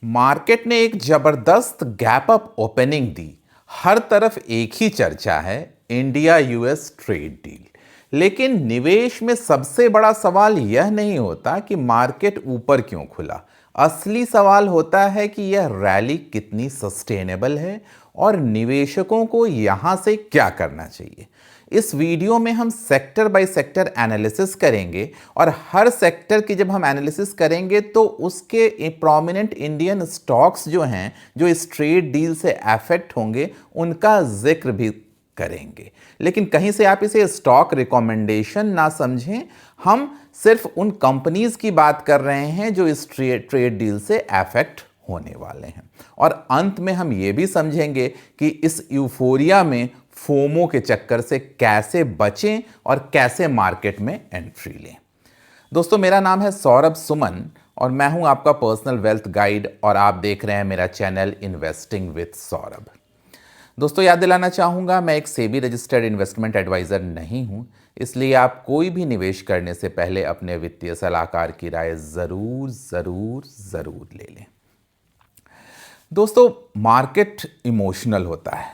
Market ने एक जबरदस्त गैप अप ओपनिंग दी। हर तरफ एक ही चर्चा है, इंडिया यूएस ट्रेड डील। लेकिन निवेश में सबसे बड़ा सवाल यह नहीं होता कि मार्केट ऊपर क्यों खुला। असली सवाल होता है कि यह रैली कितनी सस्टेनेबल है और निवेशकों को यहां से क्या करना चाहिए। इस वीडियो में हम सेक्टर बाय सेक्टर एनालिसिस करेंगे और हर सेक्टर की जब हम एनालिसिस करेंगे तो उसके प्रोमिनेंट इंडियन स्टॉक्स जो हैं जो इस ट्रेड डील से अफेक्ट होंगे उनका जिक्र भी करेंगे। लेकिन कहीं से आप इसे स्टॉक रिकमेंडेशन ना समझें, हम सिर्फ उन कंपनीज की बात कर रहे हैं जो इस ट्रेड डील से अफेक्ट होने वाले हैं। और अंत में हम ये भी समझेंगे कि इस यूफोरिया में फोमो के चक्कर से कैसे बचें और कैसे मार्केट में एंट्री लें। दोस्तों, मेरा नाम है सौरभ सुमन और मैं हूं आपका पर्सनल वेल्थ गाइड और आप देख रहे हैं मेरा चैनल इन्वेस्टिंग विद सौरभ। दोस्तों, याद दिलाना चाहूंगा, मैं एक सेबी रजिस्टर्ड इन्वेस्टमेंट एडवाइजर नहीं हूं, इसलिए आप कोई भी निवेश करने से पहले अपने वित्तीय सलाहकार की राय जरूर जरूर जरूर ले लें। दोस्तों, मार्केट इमोशनल होता है।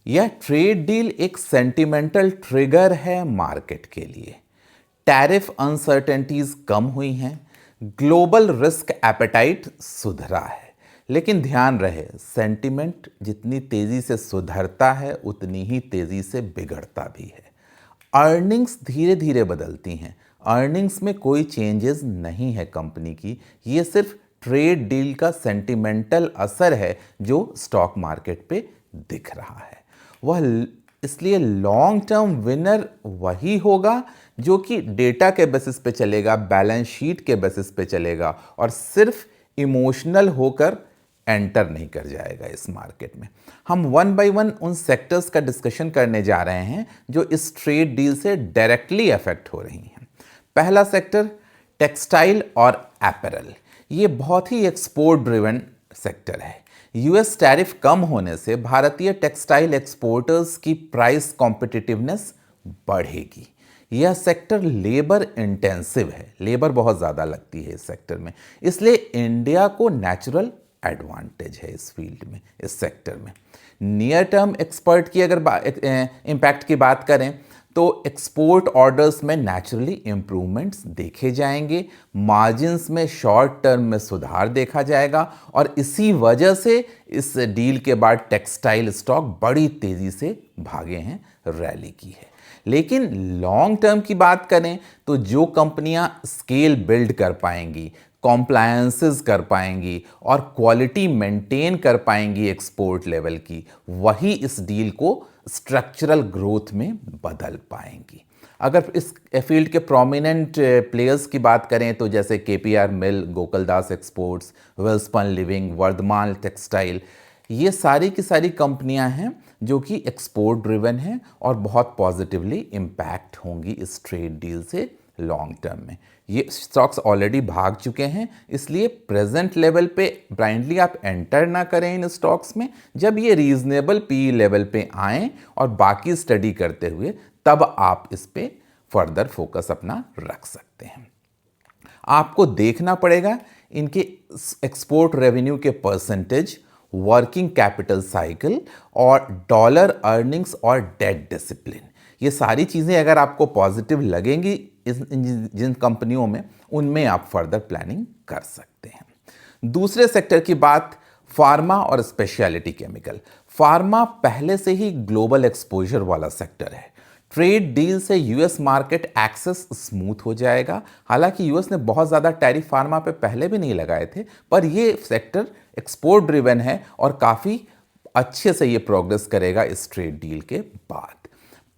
यह ट्रेड डील एक सेंटिमेंटल ट्रिगर है मार्केट के लिए। टैरिफ अनसर्टेनिटीज कम हुई हैं, ग्लोबल रिस्क एपेटाइट सुधरा है। लेकिन ध्यान रहे, सेंटिमेंट जितनी तेजी से सुधरता है उतनी ही तेजी से बिगड़ता भी है। अर्निंग्स धीरे धीरे बदलती हैं, अर्निंग्स में कोई चेंजेस नहीं है कंपनी की। ये सिर्फ ट्रेड डील का सेंटिमेंटल असर है जो स्टॉक मार्केट पे दिख रहा है। वह इसलिए लॉन्ग टर्म विनर वही होगा जो कि डेटा के बेसिस पे चलेगा, बैलेंस शीट के बेसिस पे चलेगा और सिर्फ इमोशनल होकर एंटर नहीं कर जाएगा इस मार्केट में। हम वन बाय वन उन सेक्टर्स का डिस्कशन करने जा रहे हैं जो इस ट्रेड डील से डायरेक्टली अफेक्ट हो रही हैं। पहला सेक्टर टेक्सटाइल और एपरल। ये बहुत ही एक्सपोर्ट ड्रिवन सेक्टर है। यूएस टैरिफ कम होने से भारतीय टेक्सटाइल एक्सपोर्टर्स की प्राइस कॉम्पिटिटिवनेस बढ़ेगी। यह सेक्टर लेबर इंटेंसिव है, लेबर बहुत ज़्यादा लगती है इस सेक्टर में, इसलिए इंडिया को नेचुरल एडवांटेज है इस फील्ड में, इस सेक्टर में। नियर टर्म एक्सपर्ट की अगर इम्पैक्ट की बात करें तो एक्सपोर्ट ऑर्डर्स में नेचुरली इंप्रूवमेंट्स देखे जाएंगे, मार्जिन्स में शॉर्ट टर्म में सुधार देखा जाएगा और इसी वजह से इस डील के बाद टेक्सटाइल स्टॉक बड़ी तेजी से भागे हैं, रैली की है। लेकिन लॉन्ग टर्म की बात करें तो जो कंपनियां स्केल बिल्ड कर पाएंगी, कॉम्प्लायंसेस कर पाएंगी और क्वालिटी मेंटेन कर पाएंगी एक्सपोर्ट लेवल की, वही इस डील को स्ट्रक्चरल ग्रोथ में बदल पाएंगी। अगर इस फील्ड के प्रोमिनेंट प्लेयर्स की बात करें तो जैसे केपीआर मिल, गोकुलदास एक्सपोर्ट्स, वेलस्पन लिविंग, वर्धमान टेक्सटाइल, ये सारी की सारी कंपनियां हैं जो कि एक्सपोर्ट ड्रिवन हैं और बहुत पॉजिटिवली इम्पैक्ट होंगी इस ट्रेड डील से लॉन्ग टर्म में। ये स्टॉक्स ऑलरेडी भाग चुके हैं, इसलिए प्रेजेंट लेवल पे ब्लाइंडली आप एंटर ना करें इन स्टॉक्स में। जब ये रीजनेबल पी लेवल पे आएँ और बाकी स्टडी करते हुए तब आप इस पे फर्दर फोकस अपना रख सकते हैं। आपको देखना पड़ेगा इनके एक्सपोर्ट रेवेन्यू के परसेंटेज, वर्किंग कैपिटल साइकिल और डॉलर अर्निंग्स और डेट डिसिप्लिन। ये सारी चीज़ें अगर आपको पॉजिटिव लगेंगी जिन कंपनियों में, उनमें आप फर्दर प्लानिंग कर सकते हैं। दूसरे सेक्टर की बात फार्मा और स्पेशलिटी केमिकल। फार्मा पहले से ही ग्लोबल एक्सपोजर वाला सेक्टर है। ट्रेड डील से यूएस मार्केट एक्सेस स्मूथ हो जाएगा। हालांकि यूएस ने बहुत ज़्यादा टैरिफ फार्मा पे पहले भी नहीं लगाए थे, पर ये सेक्टर एक्सपोर्ट ड्रिवन है और काफ़ी अच्छे से ये प्रोग्रेस करेगा इस ट्रेड डील के बाद।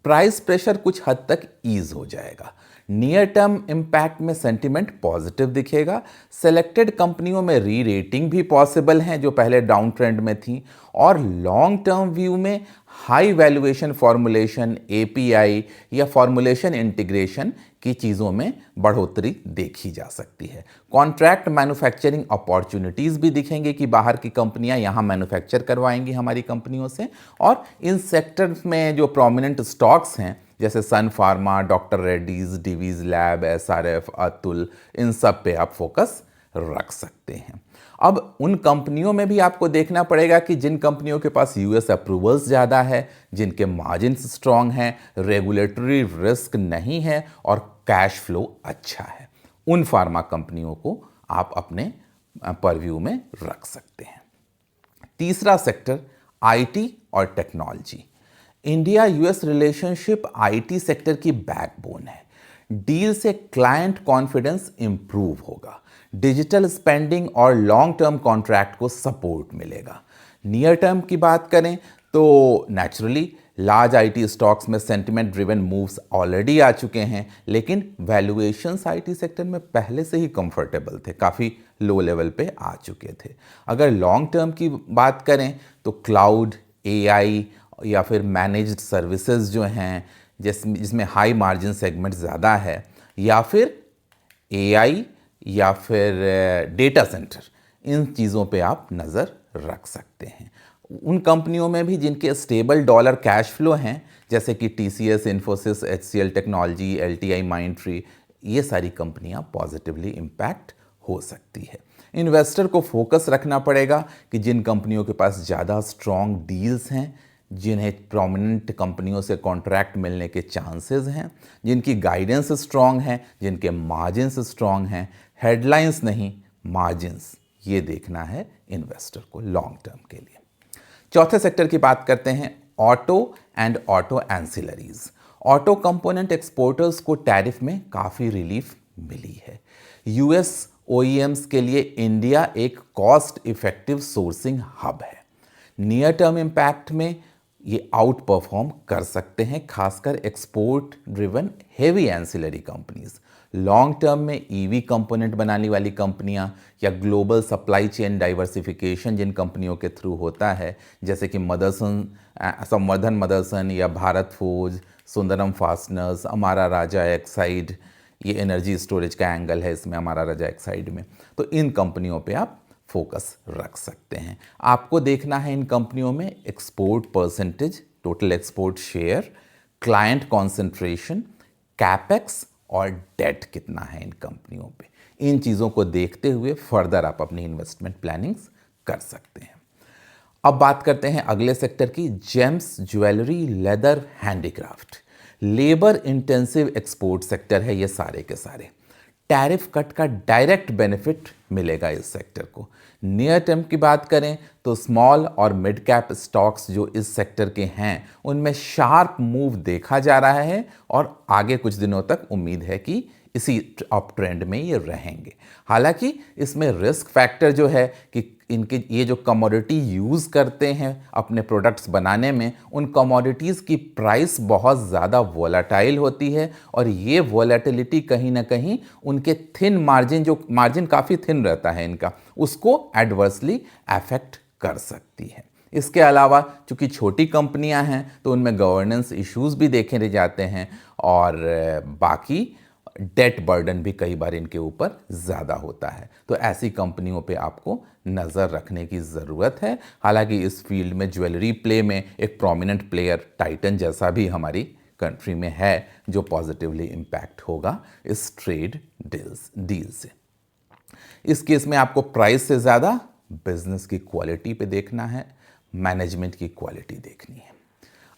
प्राइस प्रेशर कुछ हद तक ईज हो जाएगा। नियर टर्म इम्पैक्ट में सेंटिमेंट पॉजिटिव दिखेगा। सेलेक्टेड कंपनियों में री रेटिंग भी पॉसिबल हैं जो पहले डाउन ट्रेंड में थी और लॉन्ग टर्म व्यू में हाई वैल्यूएशन फॉर्मुलेशन, एपीआई या फॉर्मुलेशन इंटीग्रेशन की चीज़ों में बढ़ोतरी देखी जा सकती है। कॉन्ट्रैक्ट मैन्युफैक्चरिंग अपॉर्चुनिटीज़ भी दिखेंगे कि बाहर की कंपनियां यहाँ मैन्युफैक्चर करवाएंगी हमारी कंपनियों से। और इन सेक्टर्स में जो प्रोमिनेंट स्टॉक्स हैं जैसे सन फार्मा, डॉक्टर रेड्डीज, डिवीज लैब, एसआरएफ, अतुल, इन सब पे आप फोकस रख सकते हैं। अब उन कंपनियों में भी आपको देखना पड़ेगा कि जिन कंपनियों के पास यूएस अप्रूवल्स ज़्यादा है, जिनके मार्जिन्स स्ट्रांग हैं, रेगुलेटरी रिस्क नहीं है और कैश फ्लो अच्छा है, उन फार्मा कंपनियों को आप अपने परव्यू में रख सकते हैं। तीसरा सेक्टर आईटी और technology. India US relationship IT sector की बैकबोन है। डील से क्लाइंट कॉन्फिडेंस इंप्रूव होगा, डिजिटल स्पेंडिंग और लॉन्ग टर्म कॉन्ट्रैक्ट को सपोर्ट मिलेगा। नियर टर्म की बात करें तो नेचुरली लार्ज आईटी स्टॉक्स में सेंटिमेंट ड्रिवन मूव्स ऑलरेडी आ चुके हैं, लेकिन वैल्यूएशंस आईटी सेक्टर में पहले से ही कंफर्टेबल थे, काफ़ी लो लेवल पे आ चुके थे। अगर लॉन्ग टर्म की बात करें तो क्लाउड, एआई या फिर मैनेज्ड सर्विसेज जो हैं जिसमें हाई मार्जिन सेगमेंट ज़्यादा है, या फिर एआई या फिर डेटा सेंटर, इन चीज़ों पे आप नज़र रख सकते हैं। उन कंपनियों में भी जिनके स्टेबल डॉलर कैश फ्लो हैं, जैसे कि TCS, Infosys, HCL technology, LTI, Mindtree, ये सारी कंपनियां पॉजिटिवली इम्पैक्ट हो सकती है। इन्वेस्टर को फोकस रखना पड़ेगा कि जिन कंपनियों के पास ज़्यादा स्ट्रॉन्ग डील्स हैं, जिन्हें प्रोमिनेंट कंपनियों से कॉन्ट्रैक्ट मिलने के चांसेस हैं, जिनकी गाइडेंस स्ट्रॉन्ग है, जिनके मार्जिन्स स्ट्रॉन्ग हैं, हेडलाइंस नहीं मार्जिन्स, ये देखना है इन्वेस्टर को लॉन्ग टर्म के लिए। चौथे सेक्टर की बात करते हैं auto and auto ancillaries. Auto component exporters को टैरिफ में काफ़ी रिलीफ मिली है। यूएस ओईएम्स के लिए इंडिया एक कॉस्ट इफेक्टिव सोर्सिंग हब है। नियर टर्म इम्पैक्ट में ये आउट परफॉर्म कर सकते हैं, खासकर export driven heavy ancillary companies. Long term में ईवी कंपोनेंट बनाने वाली कंपनियां या ग्लोबल सप्लाई चेन डाइवर्सिफिकेशन जिन कंपनियों के थ्रू होता है, जैसे कि मदरसन, संवर्धन मदरसन या Bharat forge, Sundaram fasteners, Amara Raja Exide, ये एनर्जी स्टोरेज का एंगल है इसमें अमारा राजा एक्साइड में, तो इन कंपनियों पे आप फोकस रख सकते हैं। आपको देखना है इन कंपनियों में export percentage, total export share, client concentration, capex और डेट कितना है इन कंपनियों पे। इन चीज़ों को देखते हुए फर्दर आप अपनी इन्वेस्टमेंट प्लानिंग्स कर सकते हैं। अब बात करते हैं अगले सेक्टर की, James, jewellery, leather, handicraft. Labour intensive export sector है ये सारे के सारे। टैरिफ कट का डायरेक्ट बेनिफिट मिलेगा इस सेक्टर को। नियर टर्म की बात करें तो स्मॉल और मिड कैप स्टॉक्स जो इस सेक्टर के हैं उनमें शार्प मूव देखा जा रहा है और आगे कुछ दिनों तक उम्मीद है कि इसी अप ट्रेंड में ये रहेंगे। हालांकि इसमें रिस्क फैक्टर जो है कि इनके ये जो कमोडिटी यूज़ करते हैं अपने प्रोडक्ट्स बनाने में, उन कमोडिटीज़ की प्राइस बहुत ज़्यादा वोलेटाइल होती है और ये वोलेटिलिटी कहीं ना कहीं उनके थिन मार्जिन, जो मार्जिन काफ़ी थिन रहता है इनका, उसको एडवर्सली अफेक्ट कर सकती है। इसके अलावा चूंकि छोटी कंपनियां हैं तो उनमें गवर्नेंस इश्यूज भी देखे जाते हैं और बाकी डेट बर्डन भी कई बार इनके ऊपर ज़्यादा होता है, तो ऐसी कंपनियों पे आपको नज़र रखने की ज़रूरत है। हालांकि इस फील्ड में ज्वेलरी प्ले में एक प्रोमिनेंट प्लेयर टाइटन जैसा भी हमारी कंट्री में है जो पॉजिटिवली इम्पैक्ट होगा इस ट्रेड डील से। इस केस में आपको प्राइस से ज़्यादा बिजनेस की क्वालिटी पे देखना है, मैनेजमेंट की क्वालिटी देखनी है।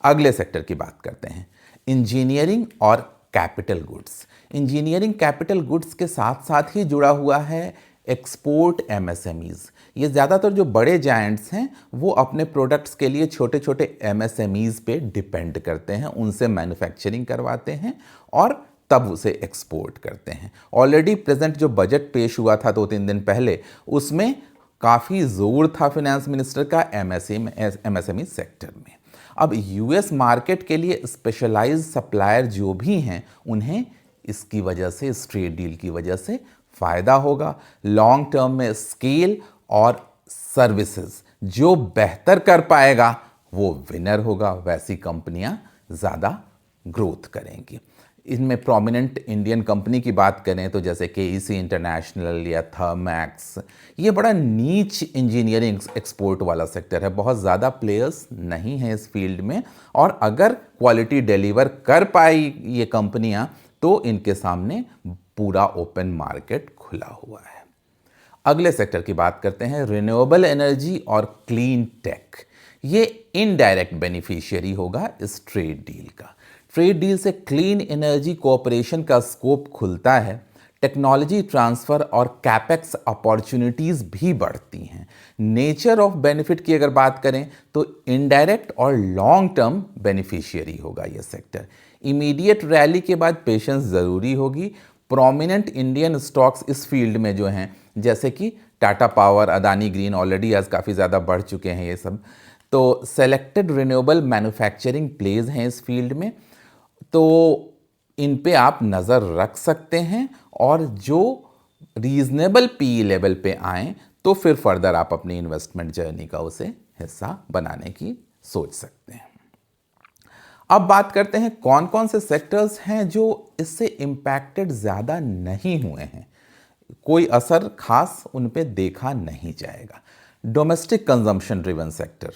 अगले सेक्टर की बात करते हैं, इंजीनियरिंग और capital goods. Engineering capital goods के साथ साथ ही जुड़ा हुआ है एक्सपोर्ट एमएसएमईज। ये ज़्यादातर जो बड़े जायंट्स हैं वो अपने प्रोडक्ट्स के लिए छोटे छोटे एमएसएमईज पे डिपेंड करते हैं, उनसे मैन्युफैक्चरिंग करवाते हैं और तब उसे एक्सपोर्ट करते हैं। ऑलरेडी प्रेजेंट जो बजट पेश हुआ था 2-3 दिन पहले, उसमें काफ़ी जोर था फाइनेंस मिनिस्टर का एमएसएमई सेक्टर में। अब यूएस मार्केट के लिए स्पेशलाइज्ड सप्लायर जो भी हैं उन्हें इसकी वजह से, इस ट्रेड डील की वजह से फ़ायदा होगा। लॉन्ग टर्म में स्केल और सर्विसेज जो बेहतर कर पाएगा वो विनर होगा, वैसी कंपनियां ज़्यादा ग्रोथ करेंगी। इनमें प्रोमिनेंट इंडियन कंपनी की बात करें तो जैसे केईसी इंटरनेशनल या थर्मैक्स, ये बड़ा नीच इंजीनियरिंग एक्सपोर्ट वाला सेक्टर है, बहुत ज़्यादा प्लेयर्स नहीं हैं इस फील्ड में, और अगर क्वालिटी डिलीवर कर पाई ये कंपनियां तो इनके सामने पूरा ओपन मार्केट खुला हुआ है। अगले सेक्टर की बात करते हैं, रिन्यूएबल एनर्जी और क्लीन टेक। ये इनडायरेक्ट बेनिफिशियरी होगा इस ट्रेड डील का। ट्रेड डील से क्लीन एनर्जी कोऑपरेशन का स्कोप खुलता है, टेक्नोलॉजी ट्रांसफ़र और कैपेक्स अपॉर्चुनिटीज़ भी बढ़ती हैं। नेचर ऑफ बेनिफिट की अगर बात करें तो इनडायरेक्ट और लॉन्ग टर्म बेनिफिशियरी होगा ये सेक्टर। इमीडिएट रैली के बाद पेशेंस ज़रूरी होगी। प्रोमिनेंट इंडियन स्टॉक्स इस फील्ड में जो हैं, जैसे कि Tata power, Adani green, already आज काफ़ी ज़्यादा बढ़ चुके हैं ये सब। तो सेलेक्टेड रिन्यूएबल मैन्युफैक्चरिंग प्लेज हैं इस फील्ड में, तो इन पे आप नज़र रख सकते हैं, और जो रीजनेबल पी लेवल पे आए तो फिर फर्दर आप अपनी इन्वेस्टमेंट जर्नी का उसे हिस्सा बनाने की सोच सकते हैं। अब बात करते हैं कौन कौन से सेक्टर्स हैं जो इससे इम्पैक्टेड ज़्यादा नहीं हुए हैं, कोई असर खास उन पे देखा नहीं जाएगा। Domestic consumption driven sector,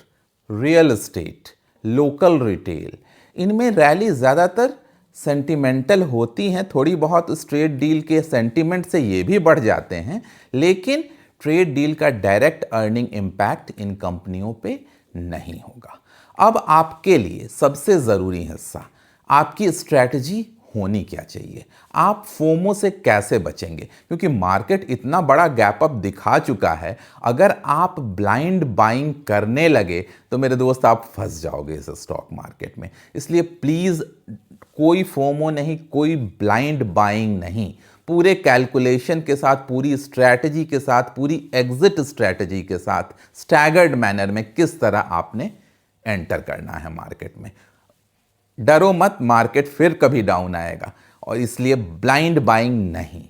real estate, local retail, इनमें रैली ज़्यादातर सेंटिमेंटल होती हैं। थोड़ी बहुत उस ट्रेड डील के सेंटिमेंट से ये भी बढ़ जाते हैं, लेकिन ट्रेड डील का डायरेक्ट अर्निंग इम्पैक्ट इन कंपनियों पे नहीं होगा। अब आपके लिए सबसे ज़रूरी हिस्सा, आपकी स्ट्रैटेजी होनी क्या चाहिए, आप फोमो से कैसे बचेंगे, क्योंकि मार्केट इतना बड़ा गैप अप दिखा चुका है। अगर आप ब्लाइंड बाइंग करने लगे तो मेरे दोस्त आप फंस जाओगे इस स्टॉक मार्केट में। इसलिए प्लीज़ कोई फोमो नहीं, कोई ब्लाइंड बाइंग नहीं, पूरे कैलकुलेशन के साथ, पूरी स्ट्रैटेजी के साथ, पूरी एग्जिट स्ट्रैटेजी के साथ, स्टैगर्ड मैनर में किस तरह आपने एंटर करना है मार्केट में। डरो मत, मार्केट फिर कभी डाउन आएगा, और इसलिए ब्लाइंड बाइंग नहीं।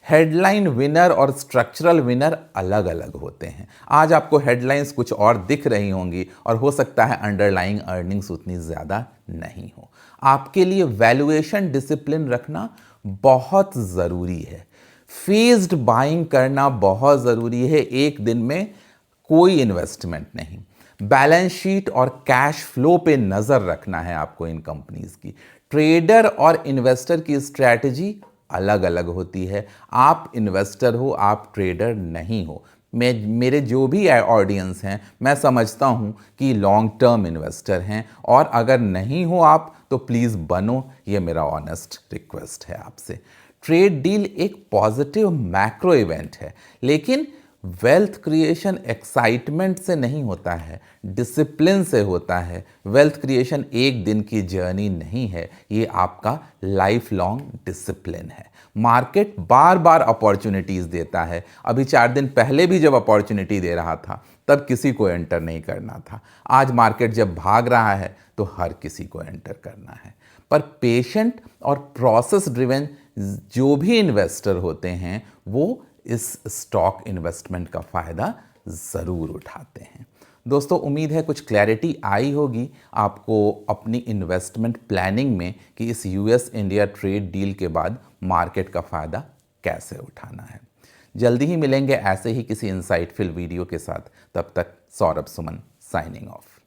हेडलाइन विनर और स्ट्रक्चरल विनर अलग अलग होते हैं। आज आपको हेडलाइंस कुछ और दिख रही होंगी, और हो सकता है अंडरलाइंग अर्निंग्स उतनी ज़्यादा नहीं हो। आपके लिए वैल्यूएशन डिसिप्लिन रखना बहुत ज़रूरी है। फेज्ड बाइंग करना बहुत ज़रूरी है। एक दिन में कोई इन्वेस्टमेंट नहीं। बैलेंस शीट और कैश फ्लो पे नज़र रखना है आपको इन कंपनीज की। ट्रेडर और इन्वेस्टर की स्ट्रैटेजी अलग अलग होती है। आप इन्वेस्टर हो, आप ट्रेडर नहीं हो। मेरे जो भी ऑडियंस हैं, मैं समझता हूं कि लॉन्ग टर्म इन्वेस्टर हैं, और अगर नहीं हो आप तो प्लीज़ बनो, ये मेरा ऑनेस्ट रिक्वेस्ट है आपसे। ट्रेड डील एक पॉजिटिव मैक्रो इवेंट है, लेकिन वेल्थ क्रिएशन एक्साइटमेंट से नहीं होता है, डिसिप्लिन से होता है। वेल्थ क्रिएशन एक दिन की जर्नी नहीं है, ये आपका लाइफ लॉन्ग डिसिप्लिन है। मार्केट बार बार अपॉर्चुनिटीज़ देता है। अभी 4 दिन पहले भी जब अपॉर्चुनिटी दे रहा था तब किसी को एंटर नहीं करना था। आज मार्केट जब भाग रहा है तो हर किसी को एंटर करना है। पर पेशेंट और प्रोसेस ड्रिवन जो भी इन्वेस्टर होते हैं वो इस स्टॉक इन्वेस्टमेंट का फ़ायदा ज़रूर उठाते हैं। दोस्तों, उम्मीद है कुछ क्लैरिटी आई होगी आपको अपनी इन्वेस्टमेंट प्लानिंग में कि इस यूएस इंडिया ट्रेड डील के बाद मार्केट का फ़ायदा कैसे उठाना है। जल्दी ही मिलेंगे ऐसे ही किसी इंसाइटफुल वीडियो के साथ। तब तक सौरभ सुमन साइनिंग ऑफ।